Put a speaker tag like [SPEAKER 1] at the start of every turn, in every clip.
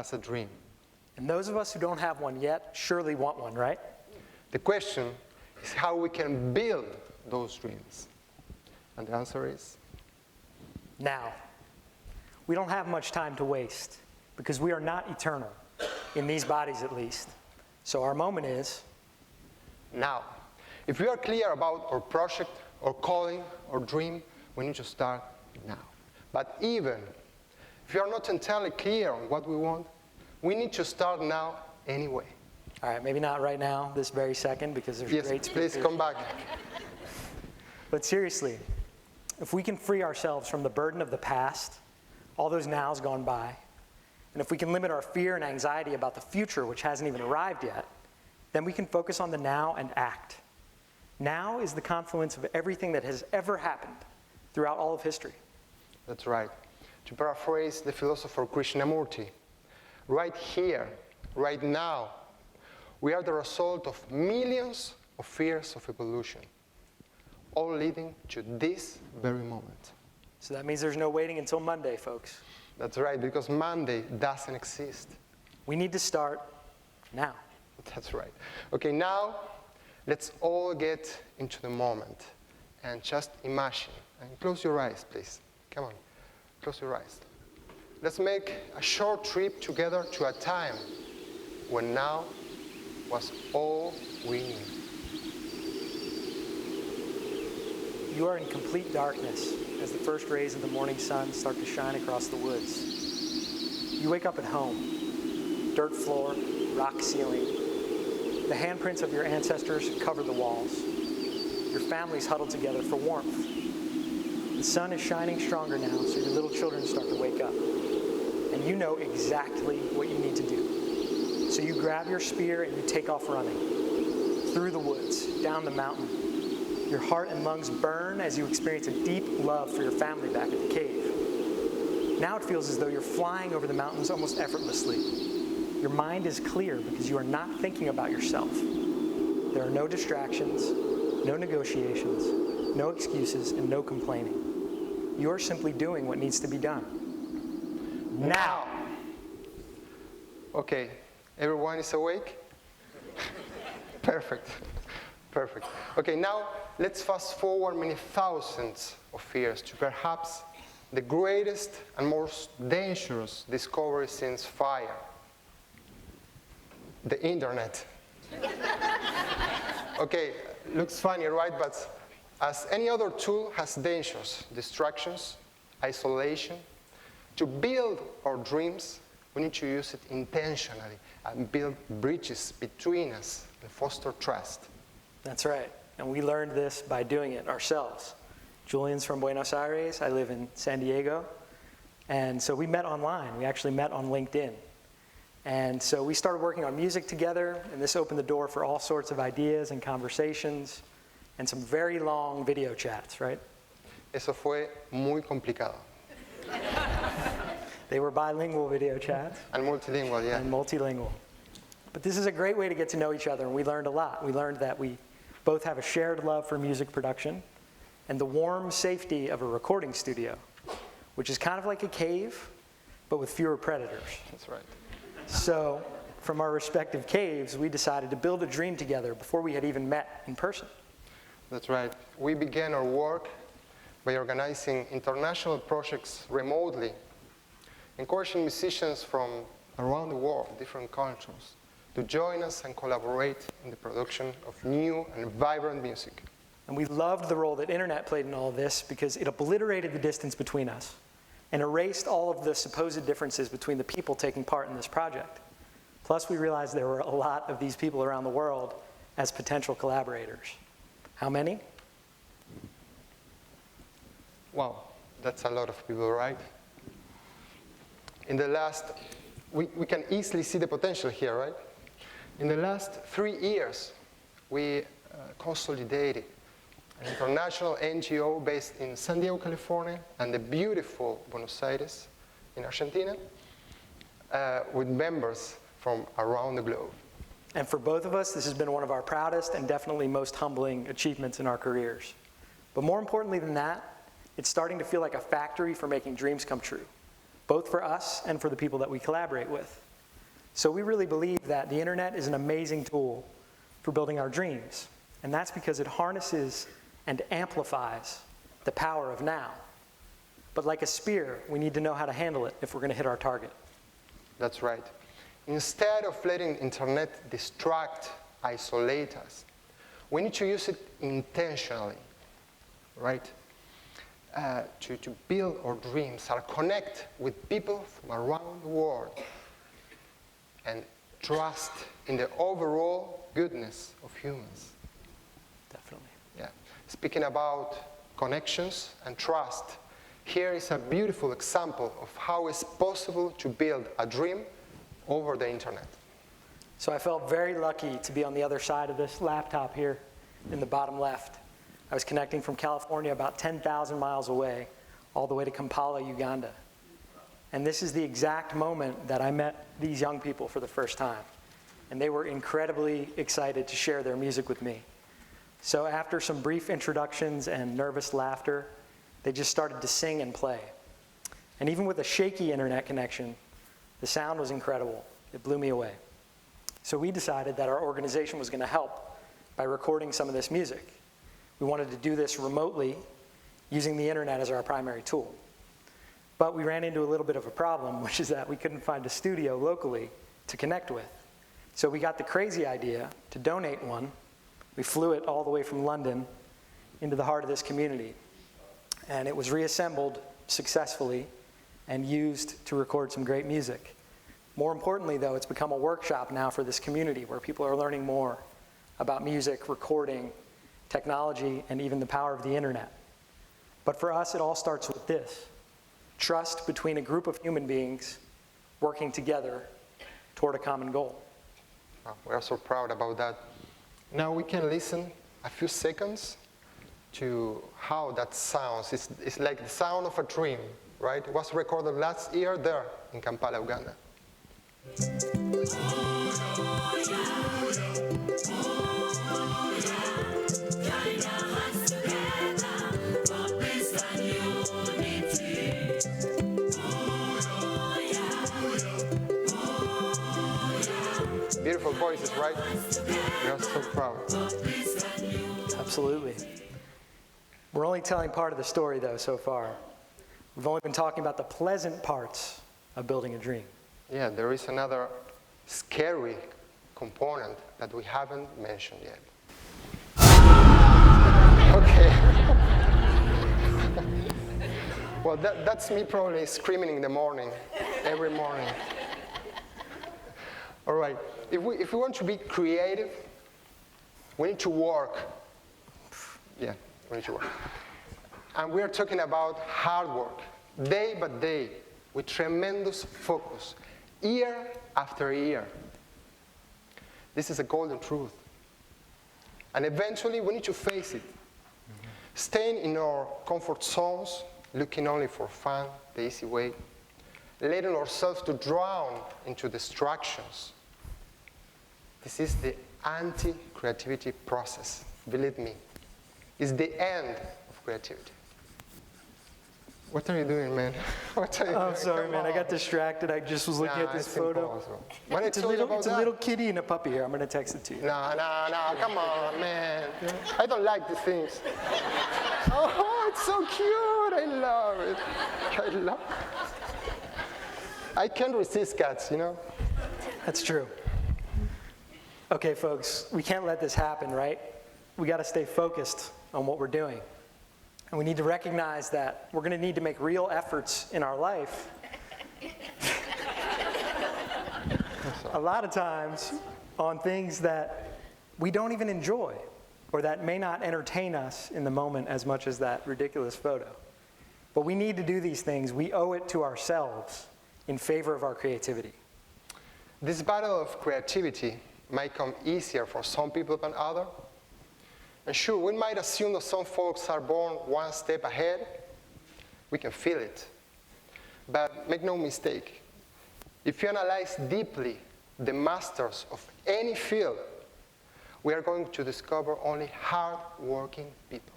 [SPEAKER 1] has a dream.
[SPEAKER 2] And those of us who don't have one yet surely want one, right?
[SPEAKER 1] The question is how we can build those dreams. And the answer is?
[SPEAKER 2] Now. We don't have much time to waste because we are not eternal, in these bodies at least. So our moment is
[SPEAKER 1] now. If we are clear about our project, or calling, or dream, we need to start now. But even if we are not entirely clear on what we want, we need to start now anyway.
[SPEAKER 2] All right, maybe not right now, this very second, because there's great speakers.
[SPEAKER 1] Please come back.
[SPEAKER 2] But seriously, if we can free ourselves from the burden of the past, all those nows gone by, and if we can limit our fear and anxiety about the future, which hasn't even arrived yet, then we can focus on the now and act. Now is the confluence of everything that has ever happened throughout all of history.
[SPEAKER 1] That's right. To paraphrase the philosopher Krishnamurti, right here, right now, we are the result of millions of years of evolution, all leading to this very moment.
[SPEAKER 2] So that means there's no waiting until Monday, folks.
[SPEAKER 1] That's right, because Monday doesn't exist.
[SPEAKER 2] We need to start now.
[SPEAKER 1] That's right. Okay, now let's all get into the moment and just imagine. And close your eyes, please. Come on, close your eyes. Let's make a short trip together to a time when now was all we knew.
[SPEAKER 2] You are in complete darkness as the first rays of the morning sun start to shine across the woods. You wake up at home. Dirt floor, rock ceiling. The handprints of your ancestors cover the walls. Your family's huddled together for warmth. The sun is shining stronger now, so your little children start to wake up. And you know exactly what you need to do. So you grab your spear and you take off running. Through the woods, down the mountain. Your heart and lungs burn as you experience a deep love for your family back at the cave. Now it feels as though you're flying over the mountains almost effortlessly. Your mind is clear because you are not thinking about yourself. There are no distractions, no negotiations, no excuses, and no complaining. You are simply doing what needs to be done. Now!
[SPEAKER 1] Okay, everyone is awake? Perfect. Perfect. Okay, now let's fast forward many thousands of years to perhaps the greatest and most dangerous discovery since fire. The internet. Okay, looks funny, right? But as any other tool has dangers, distractions, isolation, to build our dreams, we need to use it intentionally and build bridges between us and foster trust.
[SPEAKER 2] That's right, and we learned this by doing it ourselves. Julian's from Buenos Aires, I live in San Diego, and so we met online. We actually met on LinkedIn. And so we started working on music together, and this opened the door for all sorts of ideas and conversations, and some very long video chats, right?
[SPEAKER 1] Eso fue muy complicado.
[SPEAKER 2] They were bilingual video chats.
[SPEAKER 1] And multilingual, yeah.
[SPEAKER 2] And multilingual. But this is a great way to get to know each other, and we learned a lot. We learned that we both have a shared love for music production and the warm safety of a recording studio, which is kind of like a cave, but with fewer predators.
[SPEAKER 1] That's right.
[SPEAKER 2] So from our respective caves, we decided to build a dream together before we had even met in person.
[SPEAKER 1] That's right. We began our work by organizing international projects remotely, encouraging musicians from around the world, different cultures, to join us and collaborate in the production of new and vibrant music.
[SPEAKER 2] And we loved the role that internet played in all of this because it obliterated the distance between us and erased all of the supposed differences between the people taking part in this project. Plus, we realized there were a lot of these people around the world as potential collaborators. How many?
[SPEAKER 1] Wow, that's a lot of people, right? In the last, we can easily see the potential here, right? In the last 3 years, we consolidated an international NGO based in San Diego, California, and the beautiful Buenos Aires in Argentina, with members from around the globe.
[SPEAKER 2] And for both of us, this has been one of our proudest and definitely most humbling achievements in our careers. But more importantly than that, it's starting to feel like a factory for making dreams come true, both for us and for the people that we collaborate with. So we really believe that the internet is an amazing tool for building our dreams. And that's because it harnesses and amplifies the power of now. But like a spear, we need to know how to handle it if we're going to hit our target.
[SPEAKER 1] That's right. Instead of letting internet distract, isolate us, we need to use it intentionally, right? To build our dreams, or connect with people from around the world, and trust in the overall goodness of humans.
[SPEAKER 2] Definitely.
[SPEAKER 1] Yeah. Speaking about connections and trust, here is a beautiful example of how it's possible to build a dream over the internet.
[SPEAKER 2] So I felt very lucky to be on the other side of this laptop here in the bottom left. I was connecting from California about 10,000 miles away, all the way to Kampala, Uganda. And this is the exact moment that I met these young people for the first time. And they were incredibly excited to share their music with me. So after some brief introductions and nervous laughter, they just started to sing and play. And even with a shaky internet connection, the sound was incredible. It blew me away. So we decided that our organization was going to help by recording some of this music. We wanted to do this remotely, using the internet as our primary tool. But we ran into a little bit of a problem, which is that we couldn't find a studio locally to connect with. So we got the crazy idea to donate one. We flew it all the way from London into the heart of this community. And it was reassembled successfully and used to record some great music. More importantly, though, it's become a workshop now for this community where people are learning more about music, recording, technology, and even the power of the internet. But for us, it all starts with this: trust between a group of human beings working together toward a common goal.
[SPEAKER 1] Wow, we are so proud about that. Now we can listen a few seconds to how that sounds. It's like the sound of a dream, right? It was recorded last year there in Kampala, Uganda. Beautiful voices, right? We are so proud.
[SPEAKER 2] Absolutely. We're only telling part of the story, though, so far. We've only been talking about the pleasant parts of building a dream.
[SPEAKER 1] Yeah, there is another scary component that we haven't mentioned yet. Okay. Well, that's me probably screaming in the morning, every morning. All right, if we want to be creative, we need to work. Yeah, we need to work. And we are talking about hard work, day by day, with tremendous focus, year after year. This is a golden truth. And eventually, we need to face it. Staying in our comfort zones, looking only for fun, the easy way, letting ourselves to drown into distractions. This is the anti-creativity process, believe me. It's the end of creativity. What are you doing, man? What are you doing?
[SPEAKER 2] I'm sorry, man. I got distracted. I just was looking at this photo.
[SPEAKER 1] It's
[SPEAKER 2] It's a little kitty and a puppy here. I'm going to text it to you.
[SPEAKER 1] No, come on, man. I don't like these things. Oh, it's so cute. I love it. I can't resist cats, you know?
[SPEAKER 2] That's true. Okay, folks, we can't let this happen, right? We got to stay focused on what we're doing. And we need to recognize that we're going to need to make real efforts in our life. A lot of times on things that we don't even enjoy or that may not entertain us in the moment as much as that ridiculous photo. But we need to do these things. We owe it to ourselves in favor of our creativity.
[SPEAKER 1] This battle of creativity might come easier for some people than others. And sure, we might assume that some folks are born one step ahead. We can feel it. But make no mistake, if you analyze deeply the masters of any field, we are going to discover only hard-working people.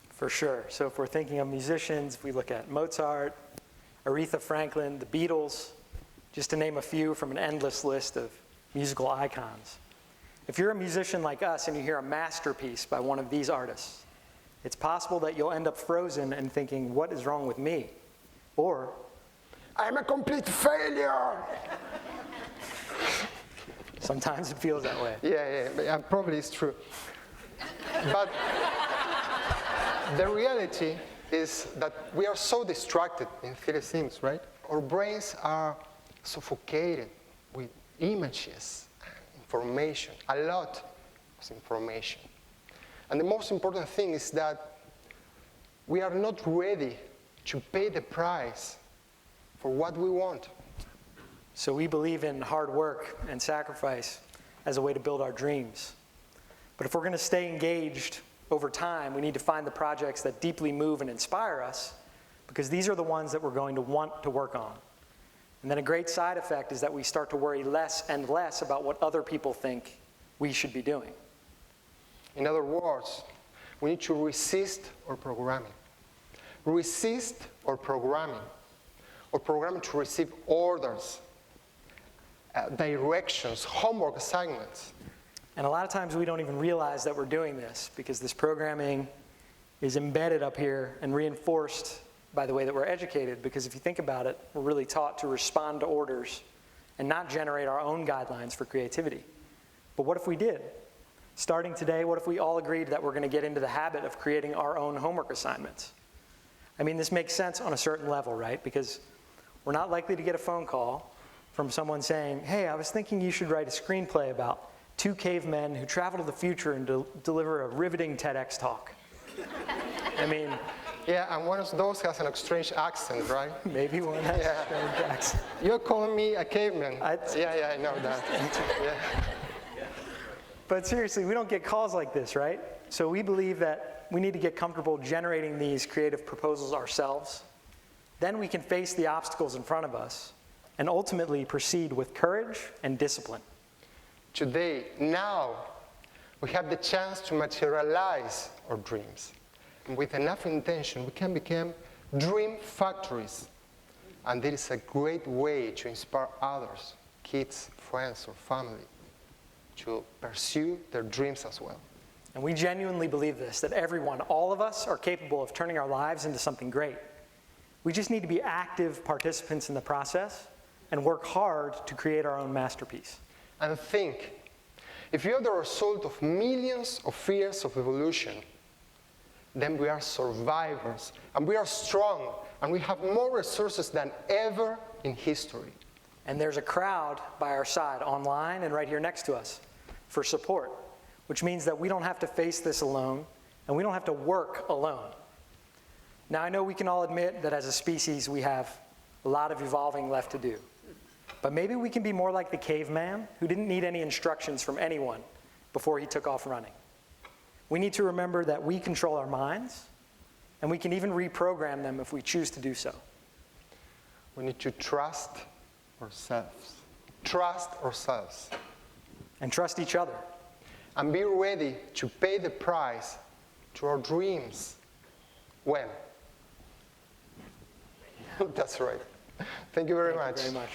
[SPEAKER 2] For sure. So if we're thinking of musicians, we look at Mozart, Aretha Franklin, the Beatles, just to name a few from an endless list of musical icons. If you're a musician like us and you hear a masterpiece by one of these artists, it's possible that you'll end up frozen and thinking, what is wrong with me? Or,
[SPEAKER 1] I'm a complete failure.
[SPEAKER 2] sometimes it feels that way.
[SPEAKER 1] Yeah, probably it's true. But the reality is that we are so distracted in theater scenes, right? Our brains are suffocated with images and information, a lot of information. And the most important thing is that we are not ready to pay the price for what we want.
[SPEAKER 2] So we believe in hard work and sacrifice as a way to build our dreams. But if we're going to stay engaged over time, we need to find the projects that deeply move and inspire us, because these are the ones that we're going to want to work on. And then a great side effect is that we start to worry less and less about what other people think we should be doing.
[SPEAKER 1] In other words, we need to resist our programming. Resist our programming to receive orders, directions, homework assignments.
[SPEAKER 2] And a lot of times we don't even realize that we're doing this, because this programming is embedded up here and reinforced by the way that we're educated. Because if you think about it, we're really taught to respond to orders and not generate our own guidelines for creativity. But what if we did? Starting today, what if we all agreed that we're going to get into the habit of creating our own homework assignments? I mean, this makes sense on a certain level, right? Because we're not likely to get a phone call from someone saying, hey, I was thinking you should write a screenplay about 2 cavemen who travel to the future and deliver a riveting TEDx talk. I mean...
[SPEAKER 1] Yeah, and one of those has an strange accent, right?
[SPEAKER 2] Maybe one has a strange accent.
[SPEAKER 1] You're calling me a caveman. I know that. Yeah.
[SPEAKER 2] But seriously, we don't get calls like this, right? So we believe that we need to get comfortable generating these creative proposals ourselves. Then we can face the obstacles in front of us and ultimately proceed with courage and discipline.
[SPEAKER 1] Today, now, we have the chance to materialize our dreams. And with enough intention, we can become dream factories. And this is a great way to inspire others, kids, friends, or family, to pursue their dreams as well.
[SPEAKER 2] And we genuinely believe this, that everyone, all of us, are capable of turning our lives into something great. We just need to be active participants in the process and work hard to create our own masterpiece.
[SPEAKER 1] And think, if you are the result of millions of years of evolution, then we are survivors, and we are strong, and we have more resources than ever in history.
[SPEAKER 2] And there's a crowd by our side, online and right here next to us, for support, which means that we don't have to face this alone, and we don't have to work alone. Now, I know we can all admit that as a species, we have a lot of evolving left to do. But maybe we can be more like the caveman who didn't need any instructions from anyone before he took off running. We need to remember that we control our minds, and we can even reprogram them if we choose to do so.
[SPEAKER 1] We need to trust ourselves. Trust ourselves.
[SPEAKER 2] And trust each other.
[SPEAKER 1] And be ready to pay the price to our dreams. When? That's right. Thank you very much.
[SPEAKER 2] Thank you very much.